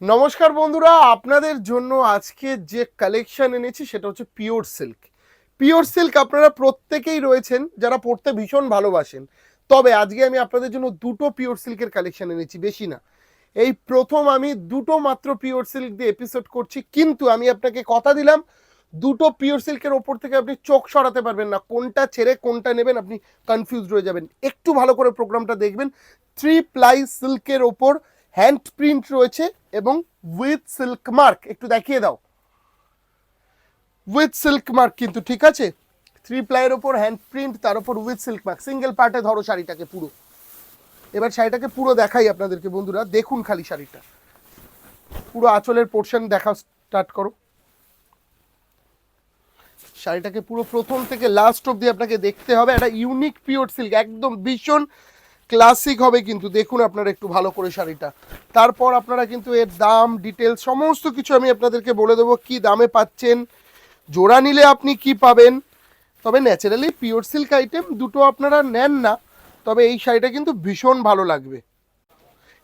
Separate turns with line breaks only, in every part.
নমস্কার বন্ধুরা, আপনাদের জন্য আজকে যে কালেকশন এনেছি সেটা হচ্ছে পিওর সিল্ক। পিওর সিল্ক আপনারা প্রত্যেকেই রয়েছেন যারা পড়তে ভীষণ ভালোবাসেন। তবে আজকে আমি আপনাদের জন্য দুটো পিওর সিল্কের কালেকশন এনেছি, বেশি না। এই প্রথম আমি দুটো মাত্র পিওর সিল্ক দিয়ে এপিসোড করছি, কিন্তু আমি আপনাকে কথা দিলাম দুটো পিওর সিল্কের ওপর থেকে আপনি চোখ সরাতে পারবেন না, কোনটা ছেড়ে কোনটা নেবেন আপনি কনফিউজ হয়ে যাবেন। একটু ভালো করে প্রোগ্রামটা দেখবেন। 3 প্লাই সিল্কের ওপর হ্যান্ড প্রিন্ট রয়েছে এবং উইথ সিল্ক মার্ক। একটু দেখিয়ে দাও, উইথ সিল্ক মার্ক কিন্তু, ঠিক আছে। 3 প্লাইয়ের ওপর হ্যান্ড প্রিন্ট, তার উপর উইথ সিল্ক মার্ক। সিঙ্গেল পার্টে ধরো শাড়িটাকে পুরো। এবার শাড়িটাকে পুরো দেখাই আপনাদেরকে বন্ধুরা, দেখুন খালি শাড়িটা পুরো আঁচলের পোর্শন দেখা স্টার্ট করো। শাড়িটাকে পুরো প্রথম থেকে লাস্ট অবধি আপনাকে দেখতে হবে। একটা ইউনিক পিওর সিল্ক, একদম ভীষণ ক্লাসিক হবে কিন্তু। দেখুন আপনারা একটু ভালো করে শাড়িটা, তারপর আপনারা কিন্তু এর দাম ডিটেলস সমস্ত কিছু আমি আপনাদেরকে বলে দেবো, কি দামে পাচ্ছেন, জোড়া নিলে আপনি কি পাবেন। তবে ন্যাচারালি পিওর সিল্ক আইটেম দুটো আপনারা নেন না, তবে এই শাড়িটা কিন্তু ভীষণ ভালো লাগবে।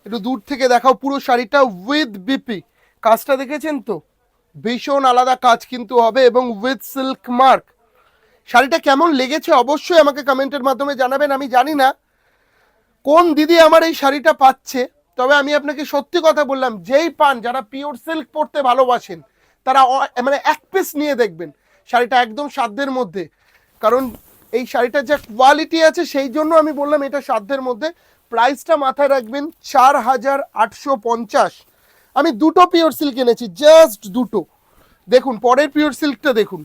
একটু দূর থেকে দেখাও পুরো শাড়িটা উইথ বিপি। কাজটা দেখেছেন তো, ভীষণ আলাদা কাজ কিন্তু হবে, এবং উইথ সিল্ক মার্ক। শাড়িটা কেমন লেগেছে অবশ্যই আমাকে কমেন্টের মাধ্যমে জানাবেন। আমি জানি না কোন দিদি আমার এই শাড়িটা পাচ্ছে, তবে আমি আপনাকে সত্যি কথা বললাম, যেই পান, যারা পিওর সিল্ক পরতে ভালোবাসেন তারা মানে এক পিস নিয়ে দেখবেন। শাড়িটা একদম সাধ্যের মধ্যে, কারণ এই শাড়িটার যা কোয়ালিটি আছে সেই জন্য আমি বললাম এটা সাধ্যের মধ্যে। প্রাইসটা মাথায় রাখবেন, 4,850। আমি দুটো পিওর সিল্ক এনেছি, জাস্ট দুটো। দেখুন পরের পিওর সিল্কটা দেখুন,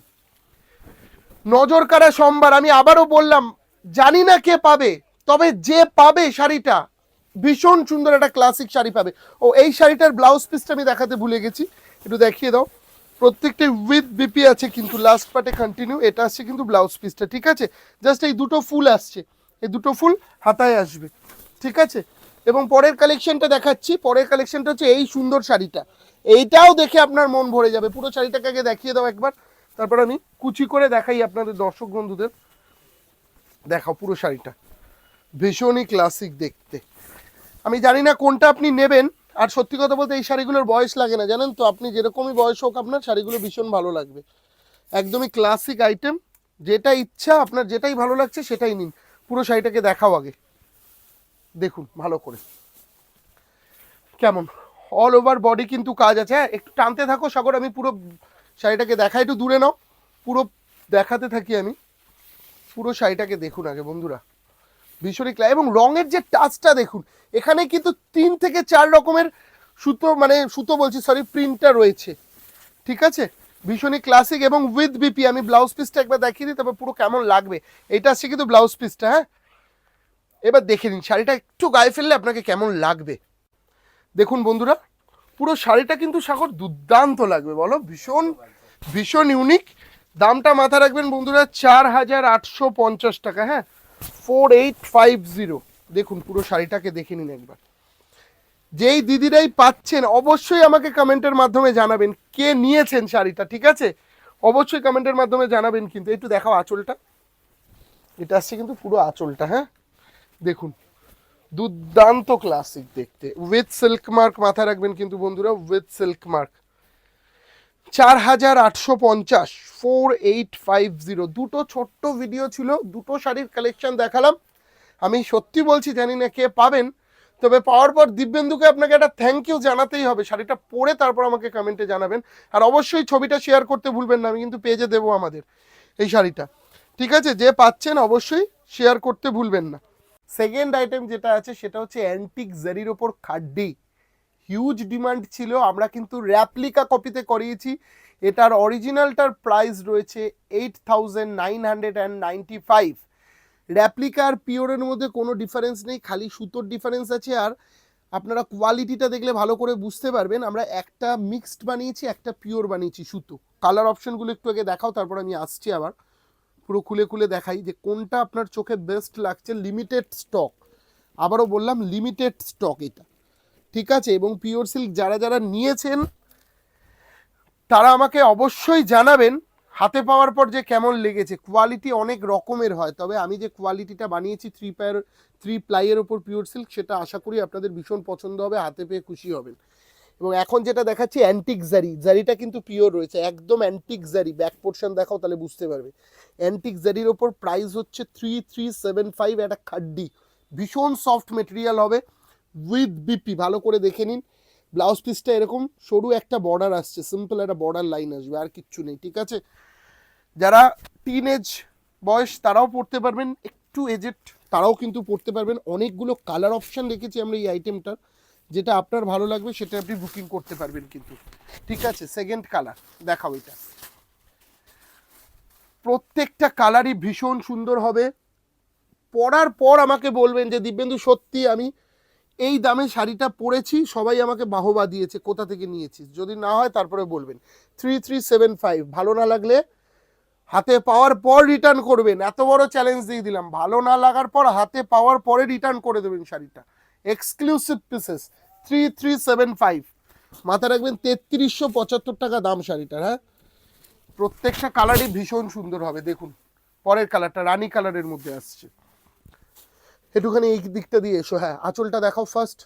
নজর কাড়া সোমবার। আমি আবারও বললাম, জানি না কে পাবে, তবে যে পাবে শাড়িটা ভীষণ সুন্দর একটা ক্লাসিক শাড়ি পাবে। ও এই শাড়িটার ব্লাউজ পিসটা আমি দেখাতে ভুলে গেছি, একটু দেখিয়ে দাও। প্রত্যেকটা উইথ বিপি আছে কিন্তু, লাস্ট পার্টে কন্টিনিউ এটা আসছে কিন্তু ব্লাউজ পিসটা, ঠিক আছে। জাস্ট এই দুটো ফুল আসছে, এই দুটো ফুল হাতায় আসবে, ঠিক আছে। এবং পরের কালেকশনটা দেখাচ্ছি। পরের কালেকশনটা হচ্ছে এই সুন্দর শাড়িটা, এইটাও দেখে আপনার মন ভরে যাবে। পুরো শাড়িটাকে আগে দেখিয়ে দাও একবার, তারপর আমি কুচি করে দেখাই আপনাদের দর্শক বন্ধুদের। দেখাও পুরো শাড়িটা, ভীষণই ক্লাসিক দেখতে। আমি জানি না কোনটা আপনি নেবেন, আর সত্যি কথা বলতে এই শাড়িগুলোর বয়স লাগে না, জানেন তো। আপনি যেরকমই বয়স হোক আপনার, শাড়িগুলো ভীষণ ভালো লাগবে। একদমই ক্লাসিক আইটেম, যেটা ইচ্ছা আপনার, যেটাই ভালো লাগছে সেটাই নিন। পুরো শাড়িটাকে দেখাও আগে, দেখুন ভালো করে কেমন। অল ওভার বডি কিন্তু কাজ আছে। হ্যাঁ, একটু টানতে থাকো সাগর, আমি পুরো শাড়িটাকে দেখাই। একটু দূরে নাও, পুরো দেখাতে থাকি আমি। পুরো শাড়িটাকে দেখুন আগে বন্ধুরা, ভীষণই এবং রঙের যে টাচটা দেখুন। এখানে কিন্তু 3 থেকে 4 রকমের সুতো, মানে সুতো বলছি সরি, প্রিন্টটা রয়েছে, ঠিক আছে। ভীষণই ক্লাসিক এবং উইথ বিপি। আমি ব্লাউজ পিসটা একবার দেখিয়ে দিই, তবে পুরো কেমন লাগবে। এটা আসছে কিন্তু ব্লাউজ পিসটা। হ্যাঁ, এবার দেখে নিন শাড়িটা একটু গায়ে ফেললে আপনাকে কেমন লাগবে। দেখুন বন্ধুরা, পুরো শাড়িটা কিন্তু সাগর দুর্দান্ত লাগবে, বলো, ভীষণ ভীষণ ইউনিক। দামটা মাথা রাখবেন বন্ধুরা, 4,850 টাকা। হ্যাঁ, 4850। দেখুন পুরো শাড়িটাকে দেখে নিন একবার। যেই দিদিরাই পাচ্ছেন অবশ্যই আমাকে কমেন্টের মাধ্যমে জানাবেন কে নিয়েছেন শাড়িটা, ঠিক আছে। অবশ্যই কমেন্টের মাধ্যমে জানাবেন কিন্তু। একটু দেখাও আঁচলটা, এটা আসছে কিন্তু পুরো আঁচলটা। হ্যাঁ, দেখুন দুর্দান্ত ক্লাসিক দেখতে, উইথ সিল্ক মার্ক মাথায় রাখবেন কিন্তু বন্ধুরা, উইথ সিল্ক মার্ক। 4,850, 4850। দুটো ছোট্ট ভিডিও ছিল, দুটো শাড়ির কালেকশন দেখালাম। আমি সত্যি বলছি জানি না কে পাবেন, তবে পাওয়ার পর দিব্যেন্দুকে আপনাকে একটা থ্যাংক ইউ জানাতেই হবে। শাড়িটা পরে তারপর আমাকে কমেন্টে জানাবেন। আর অবশ্যই ছবিটা শেয়ার করতে ভুলবেন না, আমি কিন্তু পেজে দেবো আমাদের এই শাড়িটা, ঠিক আছে। যে পাচ্ছেন অবশ্যই শেয়ার করতে ভুলবেন না। সেকেন্ড আইটেম যেটা আছে সেটা হচ্ছে অ্যান্টিক জারির ওপর খাড্ডি। হিউজ ডিমান্ড ছিল, আমরা কিন্তু র্যাপ্লিকা কপিতে করিয়েছি। এটার অরিজিনালটার প্রাইস রয়েছে 8,995। র্যাপ্লিকা আর পিওরের মধ্যে কোনো ডিফারেন্স নেই, খালি সুতোর ডিফারেন্স আছে। আর আপনারা কোয়ালিটিটা দেখলে ভালো করে বুঝতে পারবেন। আমরা একটা মিক্সড বানিয়েছি, একটা পিওর বানিয়েছি সুতো। কালার অপশনগুলো একটু আগে দেখাও, তারপর আমি আসছি আবার পুরো খুলে খুলে দেখাই যে কোনটা আপনার চোখে বেস্ট লাগছে। লিমিটেড স্টক, আবারও বললাম লিমিটেড স্টক এটা, ঠিক আছে। এবং পিওর সিল্ক যারা যারা নিয়েছেন তারা আমাকে অবশ্যই জানাবেন হাতে পাওয়ার পর যে কেমন লেগেছে। কোয়ালিটি অনেক রকমের হয়, তবে আমি যে কোয়ালিটিটা বানিয়েছি 3 প্লাইয়ের ওপর পিওর সিল্ক, সেটা আশা করি আপনাদের ভীষণ পছন্দ হবে, হাতে পেয়ে খুশি হবেন। এবং এখন যেটা দেখাচ্ছি অ্যান্টিক জারি, জারিটা কিন্তু পিওর রয়েছে, একদম অ্যান্টিক জারি। ব্যাক পোর্শন দেখাও তাহলে বুঝতে পারবে। অ্যান্টিক জারির ওপর প্রাইস হচ্ছে 3375, একটা খাড্ডি, ভীষণ সফট মেটেরিয়াল হবে উইথ বিপি। ভালো করে দেখে নিন, ব্লাউজ পিসটা এরকম সরু একটা বর্ডার আসছে, সিম্পল একটা বর্ডার লাইন আসবে, আর কিচ্ছু নেই, ঠিক আছে। যারা টিনেজ বয়স তারাও পড়তে পারবেন, একটু এজেড তারাও কিন্তু পড়তে পারবেন। অনেকগুলো কালার অপশান রেখেছি আমরা এই আইটেমটার, যেটা আপনার ভালো লাগবে সেটা আপনি বুকিং করতে পারবেন কিন্তু, ঠিক আছে। সেকেন্ড কালার দেখাও, এটা প্রত্যেকটা কালারই ভীষণ সুন্দর হবে। পরার পর আমাকে বলবেন যে দিব্যেন্দু সত্যি আমি এই দামে শাড়িটা পরেছি, সবাই আমাকে বাহবা দিয়েছে, কোথা থেকে নিয়েছিস। যদি না হয় তারপরে বলবেন। 3375, ভালো না লাগলে হাতে পাওয়ার পর রিটার্ন করবেন, এত বড় চ্যালেঞ্জ দিয়ে দিলাম। ভালো না লাগার পর হাতে পাওয়ার পরে রিটার্ন করে দেবেন শাড়িটা। এক্সক্লুসিভ পিসেস 3375, মাথা রাখবেন 3375 টাকা দাম শাড়িটার। হ্যাঁ, প্রত্যেকটা কালারই ভীষণ সুন্দর হবে। দেখুন পরের কালারটা রানী কালারের মধ্যে আসছে, একটুখানি এই দিকটা দিয়ে এসো। হ্যাঁ, আঁচলটা দেখাও ফার্স্ট,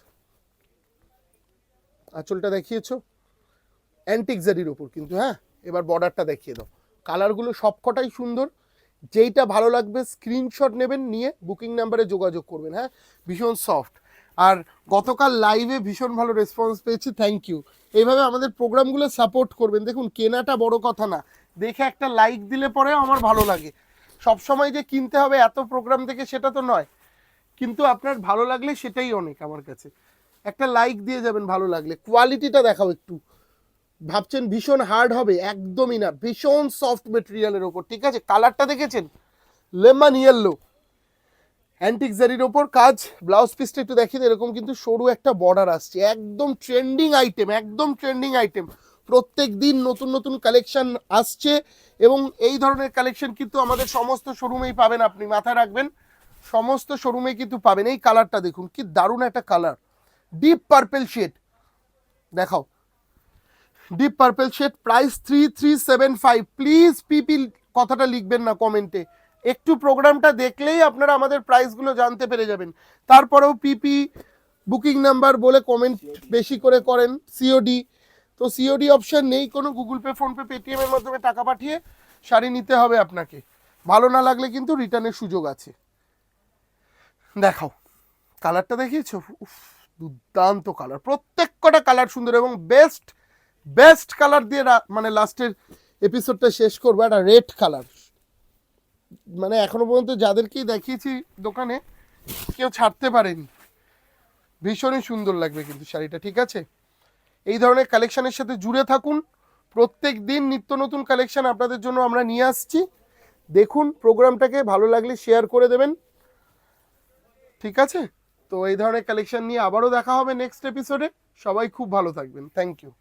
আঁচলটা দেখিয়েছো অ্যান্টিক জারির ওপর কিন্তু। হ্যাঁ, এবার বর্ডারটা দেখিয়ে দাও। কালারগুলো সবকটাই সুন্দর, যেইটা ভালো লাগবে স্ক্রিনশট নেবেন, নিয়ে বুকিং নাম্বারে যোগাযোগ করবেন। হ্যাঁ, ভীষণ সফট। আর গতকাল লাইভে ভীষণ ভালো রেসপন্স পেয়েছি, থ্যাংক ইউ। এইভাবে আমাদের প্রোগ্রামগুলো সাপোর্ট করবেন। দেখুন কেনাটা বড় কথা না, দেখে একটা লাইক দিলে পরেও আমার ভালো লাগে। সবসময় যে কিনতে হবে এত প্রোগ্রাম থেকে সেটা তো নয়, কিন্তু আপনার ভালো লাগলে সেটাই অনেক আমার কাছে। একটা লাইক দিয়ে যাবেন ভালো লাগলে। কোয়ালিটিটা দেখাও একটু, ভাবছেন ভীষণ হার্ড হবে, একদমই না, ভীষণ সফট মেটেরিয়ালের ওপর, ঠিক আছে। কালারটা দেখেছেন, লেমন ইয়েলো, অ্যান্টিক জারির ওপর কাজ। ব্লাউজ পিসটা একটু দেখিয়ে, এরকম কিন্তু সরু একটা বর্ডার আসছে, একদম ট্রেন্ডিং আইটেম, একদম ট্রেন্ডিং আইটেম। প্রত্যেক দিন নতুন নতুন কালেকশন আসছে, এবং এই ধরনের কালেকশন কিন্তু আমাদের সমস্ত শোরুমেই পাবেন, আপনি মাথায় রাখবেন, সমস্ত শোরুমে কিন্তু পাবেন। এই কালারটা দেখুন, কি দারুণ একটা কালার, ডিপ পার্পেল শেড দেখাও, deep purple shade, price 3375। Please PP কথাটা লিখবেন না কমেন্টে, একটু প্রোগ্রামটা দেখলেই আপনারা আমাদের প্রাইসগুলো জানতে পেরে যাবেন। তারপরেও পিপি বুকিং নাম্বার বলে কমেন্ট বেশি করে করেন। সিওডি তো সিওডি অপশান নেই কোনো, গুগল পে, ফোনপে, পেটিএম এর মাধ্যমে টাকা পাঠিয়ে শাড়ি নিতে হবে আপনাকে। ভালো না লাগলে কিন্তু রিটার্নের সুযোগ আছে। দেখাও, কালারটা দেখিয়েছো, উফ, দুর্দান্ত কালার, প্রত্যেক কটা কালার সুন্দর, এবং বেস্ট বেস্ট কালার দিয়ে মানে লাস্টের এপিসোডটা শেষ করবো। একটা রেড কালার, মানে এখনো পর্যন্ত যাদেরকেই দেখিয়েছি দোকানে কেউ ছাড়তে পারেনি, ভীষণই সুন্দর লাগবে কিন্তু শাড়িটা, ঠিক আছে। এই ধরনের কালেকশনের সাথে জুড়ে থাকুন, প্রত্যেক দিন নিত্য নতুন কালেকশন আপনাদের জন্য আমরা নিয়ে আসছি। দেখুন প্রোগ্রামটাকে, ভালো লাগলে শেয়ার করে দেবেন, ঠিক আছে। তো এই ধরনের কালেকশন নিয়ে আবারও দেখা হবে নেক্সট এপিসোডে। সবাই খুব ভালো থাকবেন, থ্যাংক ইউ।